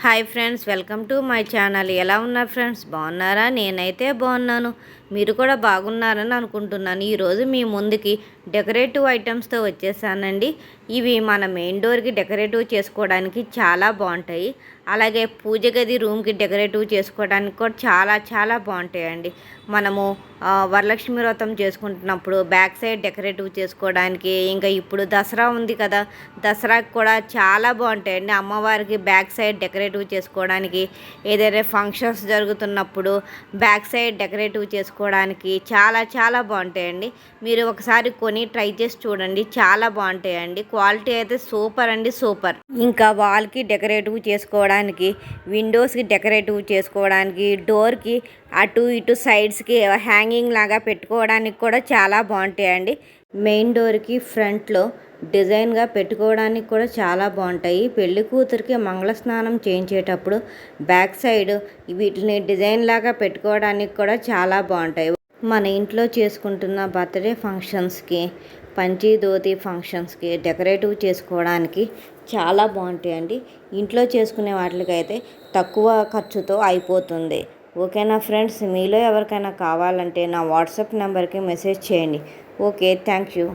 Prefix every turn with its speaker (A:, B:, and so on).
A: Hi friends, welcome to my channel. ఎలా ఉన్నారు friends? బాగున్నారా? నేనైతే బాగున్నాను. మీరు కూడా బాగున్నారని అనుకుంటున్నాను. ఈరోజు మీ ముందుకి డెకరేటివ్ ఐటమ్స్తో వచ్చేసానండి. ఇవి మన మెయిన్ డోర్కి డెకరేటివ్ చేసుకోవడానికి చాలా బాగుంటాయి. అలాగే పూజ గది రూమ్కి డెకరేటివ్ చేసుకోవడానికి కూడా చాలా చాలా బాగుంటాయండి. మనము వరలక్ష్మి వ్రతం చేసుకుంటున్నప్పుడు బ్యాక్ సైడ్ డెకరేటివ్ చేసుకోవడానికి, ఇంకా ఇప్పుడు దసరా ఉంది కదా, దసరాకి కూడా చాలా బాగుంటాయండి. అమ్మవారికి బ్యాక్ సైడ్ డెకరేటివ్ చేసుకోవడానికి, ఏదైనా ఫంక్షన్స్ జరుగుతున్నప్పుడు బ్యాక్ సైడ్ డెకరేటివ్ చేసుకోవడానికి చాలా చాలా బాగుంటాయండి. మీరు ఒకసారి కొని ట్రై చేసి చూడండి, చాలా బాగుంటాయండి. క్వాలిటీ అయితే సూపర్ అండి, సూపర్. ఇంకా వాల్కి డెకరేటివ్ చేసుకోవడానికి, విండోస్కి డెకరేటివ్ చేసుకోవడానికి, డోర్కి అటు ఇటు సైడ్స్కి హ్యాంగింగ్ లాగా పెట్టుకోవడానికి కూడా చాలా బాగుంటాయండి. మెయిన్ డోర్కి ఫ్రంట్లో డిజైన్గా పెట్టుకోవడానికి కూడా చాలా బాగుంటాయి. పెళ్లి కూతురికి మంగళస్నానం చేయించేటప్పుడు బ్యాక్ సైడ్ వీటిని డిజైన్ లాగా పెట్టుకోవడానికి కూడా చాలా బాగుంటాయి. మన ఇంట్లో చేసుకుంటున్న బర్త్డే ఫంక్షన్స్కి, పంచి ధోతి ఫంక్షన్స్కి డెకరేటివ్ చేసుకోవడానికి చాలా బాగుంటాయండి. ఇంట్లో చేసుకునే వాటికైతే తక్కువ ఖర్చుతో అయిపోతుంది. ఓకేనా ఫ్రెండ్స్? మీలో ఎవరికైనా కావాలంటే నా వాట్సాప్ నెంబర్కి మెసేజ్ చేయండి. Okay, thank you.